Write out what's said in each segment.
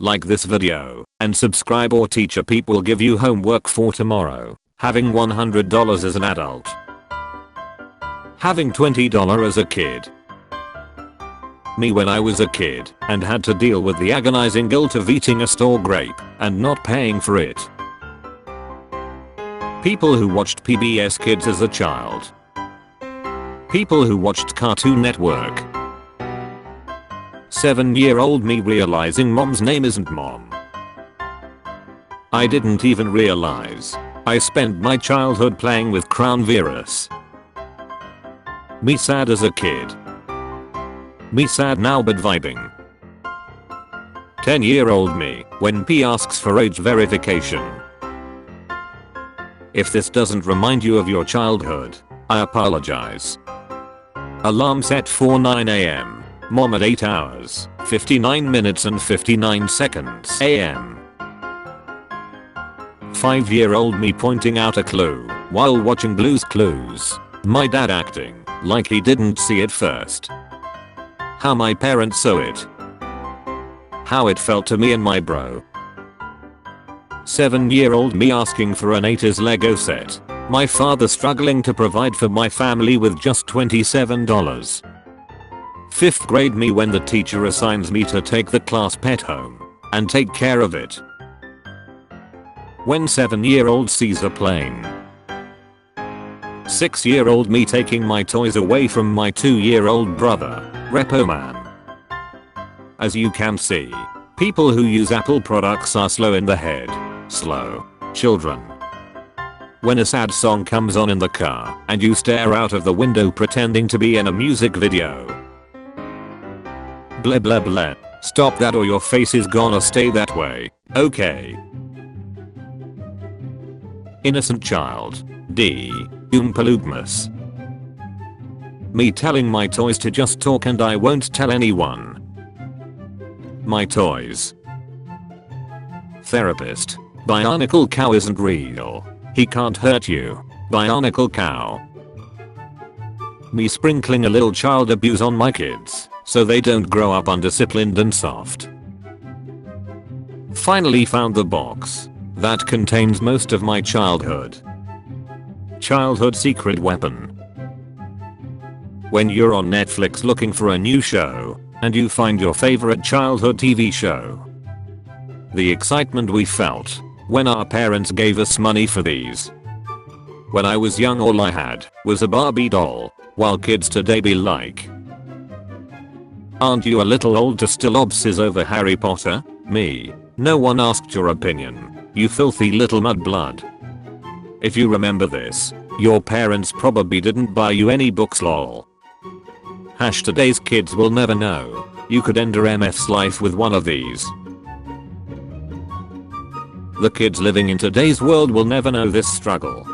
like this video, and subscribe or teacher Peep will give you homework for tomorrow. Having $100 as an adult. Having $20 as a kid. Me when I was a kid and had to deal with the agonizing guilt of eating a store grape and not paying for it. People who watched PBS Kids as a child. People who watched Cartoon Network. 7-year-old me realizing mom's name isn't mom. I didn't even realize I spent my childhood playing with Crown Virus. Me sad as a kid. Me sad now but vibing. 10-year-old me when P asks for age verification. If this doesn't remind you of your childhood, I apologize. Alarm set for 9 AM. Mom at 8 hours, 59 minutes and 59 seconds AM. 5-year-old me pointing out a clue while watching Blue's Clues. My dad acting like he didn't see it first. How my parents saw it. How it felt to me and my bro. 7-year-old me asking for an 80s Lego set. My father struggling to provide for my family with just $27. 5th grade me when the teacher assigns me to take the class pet home and take care of it. When 7-year-old sees a plane. 6-year-old me taking my toys away from my 2-year-old brother, Repo Man. As you can see, people who use Apple products are slow in the head. Slow children. When a sad song comes on in the car and you stare out of the window pretending to be in a music video. Blah blah blah. Stop that or your face is gonna stay that way, okay? Innocent child. D. Oompa Me telling my toys to just talk and I won't tell anyone. My toys. Therapist. Bionicle cow isn't real. He can't hurt you. Bionicle cow. Me sprinkling a little child abuse on my kids so they don't grow up undisciplined and soft. Finally found the box that contains most of my childhood. Childhood secret weapon. When you're on Netflix looking for a new show and you find your favorite childhood TV show. The excitement we felt when our parents gave us money for these. When I was young all I had was a Barbie doll, while kids today be like, aren't you a little old to still obsess over Harry Potter? Me. No one asked your opinion, you filthy little mudblood. If you remember this, your parents probably didn't buy you any books lol. Today's kids will never know. You could end MF's life with one of these. The kids living in today's world will never know this struggle.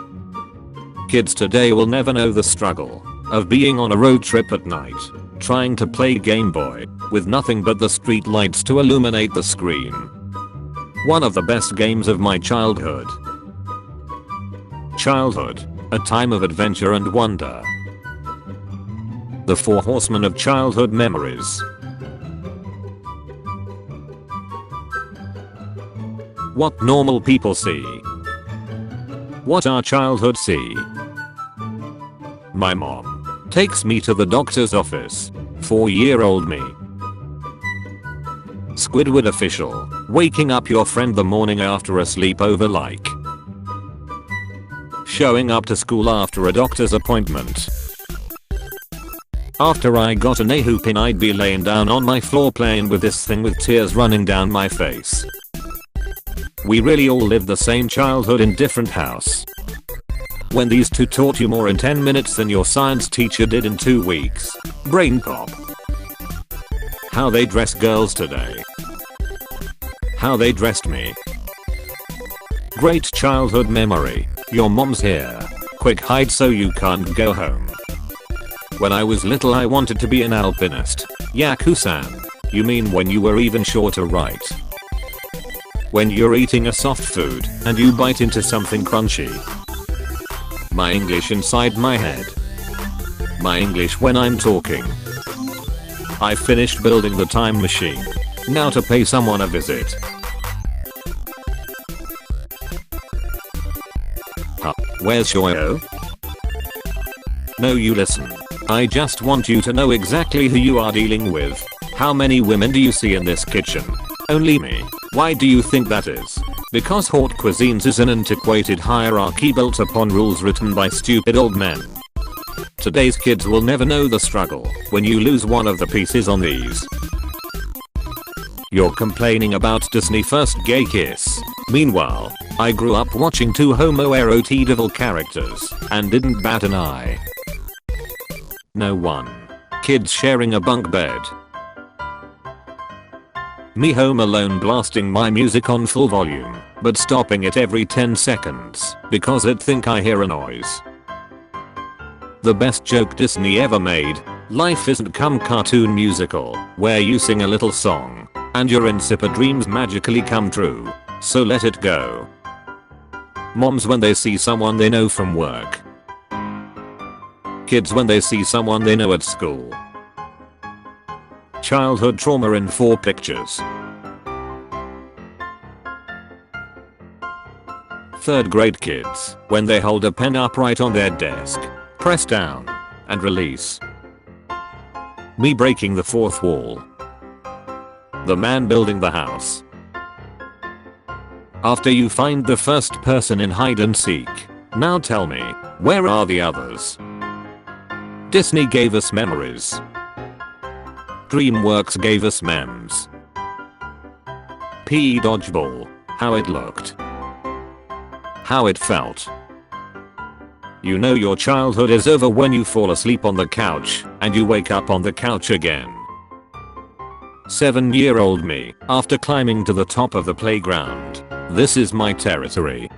Kids today will never know the struggle of being on a road trip at night, trying to play Game Boy with nothing but the street lights to illuminate the screen. One of the best games of my childhood. Childhood, a time of adventure and wonder. The 4 horsemen of childhood memories. What normal people see. What our childhood see. My mom takes me to the doctor's office. 4-year-old me. Squidward official. Waking up your friend the morning after a sleepover like. Showing up to school after a doctor's appointment. After I got an A-hoop in I'd be laying down on my floor playing with this thing with tears running down my face. We really all lived the same childhood in different house. When these two taught you more in 10 minutes than your science teacher did in 2 weeks. Brain pop. How they dress girls today. How they dressed me. Great childhood memory. Your mom's here. Quick hide so you can't go home. When I was little I wanted to be an alpinist. Yaku-san. You mean when you were even shorter, right? When you're eating a soft food and you bite into something crunchy. My English inside my head. My English when I'm talking. I finished building the time machine Now to pay someone a visit. Huh, where's Shoyo? No, you listen. I just want you to know exactly who you are dealing with. How many women do you see in this kitchen? Only me. Why do you think that is? Because haute cuisines is an antiquated hierarchy built upon rules written by stupid old men. Today's kids will never know the struggle when you lose one of the pieces on these. You're complaining about Disney first gay kiss. Meanwhile, I grew up watching two homoerotic characters and didn't bat an eye. No one. Kids sharing a bunk bed. Me home alone blasting my music on full volume, but stopping it every 10 seconds because I'd think I hear a noise. The best joke Disney ever made, life isn't come cartoon musical, where you sing a little song, and your insipid dreams magically come true, so let it go. Moms when they see someone they know from work. Kids when they see someone they know at school. Childhood trauma in 4 pictures. 3rd grade kids when they hold a pen upright on their desk, press down, and release. Me breaking the 4th wall. The man building the house. After you find the first person in hide and seek, now tell me, where are the others? Disney gave us memories. DreamWorks gave us memes. PE dodgeball, how it looked. How it felt. You know your childhood is over when you fall asleep on the couch and you wake up on the couch again. 7-year-old me, after climbing to the top of the playground. This is my territory.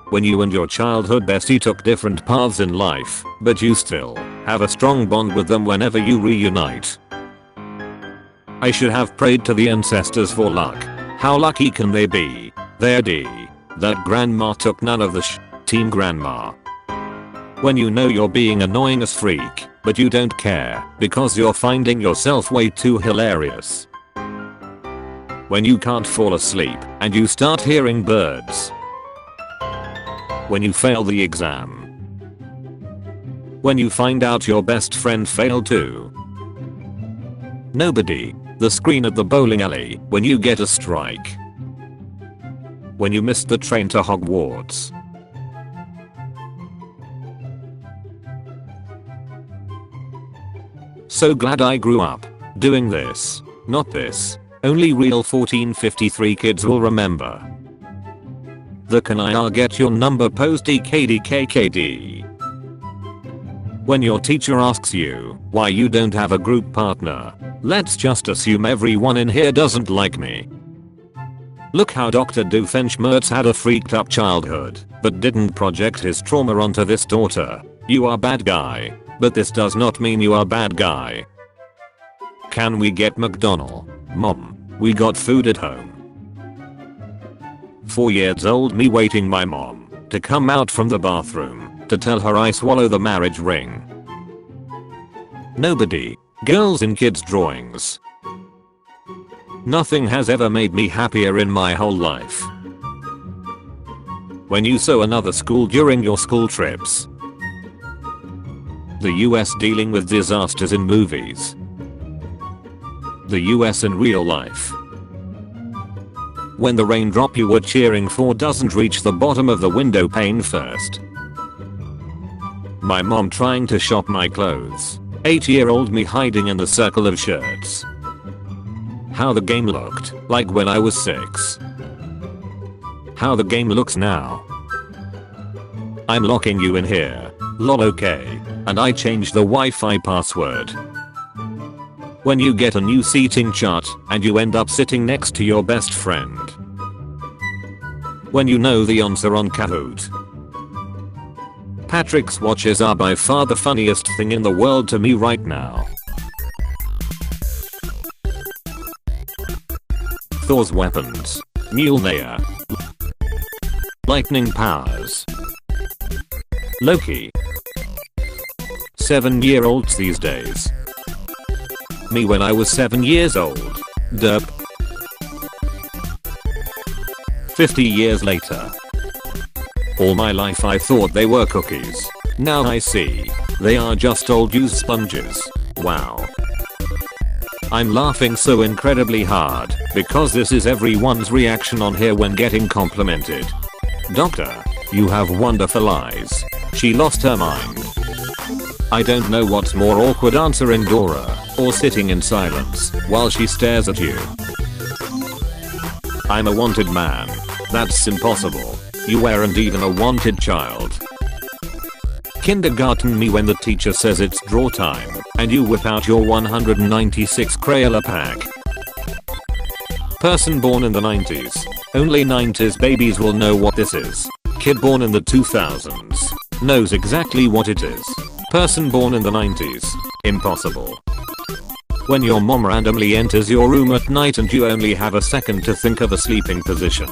When you and your childhood bestie took different paths in life, but you still have a strong bond with them whenever you reunite. I should have prayed to the ancestors for luck. How lucky can they be? They're D. That grandma took none of the team grandma. When you know you're being annoying as freak, but you don't care because you're finding yourself way too hilarious. When you can't fall asleep and you start hearing birds. When you fail the exam. When you find out your best friend failed too. Nobody. The screen at the bowling alley when you get a strike. When you missed the train to Hogwarts. So glad I grew up doing this, not this. Only real 1453 kids will remember. The can I get your number post DKDKKD. When your teacher asks you why you don't have a group partner, let's just assume everyone in here doesn't like me. Look how Dr. Doofenshmirtz had a freaked up childhood, but didn't project his trauma onto this daughter. You are bad guy, but this does not mean you are bad guy. Can we get McDonald's? Mom, we got food at home. 4 years old me waiting my mom to come out from the bathroom to tell her I swallow the marriage ring. Nobody. Girls in kids' drawings. Nothing has ever made me happier in my whole life. When you saw another school during your school trips. The US dealing with disasters in movies. The US in real life. When the raindrop you were cheering for doesn't reach the bottom of the window pane first. My mom trying to shop my clothes. 8-year-old me hiding in the circle of shirts. How the game looked like when I was 6. How the game looks now. I'm locking you in here. Lol okay. And I changed the Wi-Fi password. When you get a new seating chart and you end up sitting next to your best friend. When you know the answer on Kahoot. Patrick's watches are by far the funniest thing in the world to me right now. Thor's weapons. Mjolnir. Lightning powers. Loki. 7-year-olds these days. Me when I was 7 years old. Derp. 50 years later. All my life I thought they were cookies. Now I see. They are just old used sponges. Wow. I'm laughing so incredibly hard because this is everyone's reaction on here when getting complimented. Doctor, you have wonderful eyes. She lost her mind. I don't know what's more awkward, answering Dora or sitting in silence while she stares at you. I'm a wanted man. That's impossible. You weren't even a wanted child. Kindergarten me when the teacher says it's draw time and you whip out your 196 Crayola pack. Person born in the 90s. Only 90s babies will know what this is. Kid born in the 2000s knows exactly what it is. Person born in the 90s. Impossible. When your mom randomly enters your room at night and you only have a second to think of a sleeping position.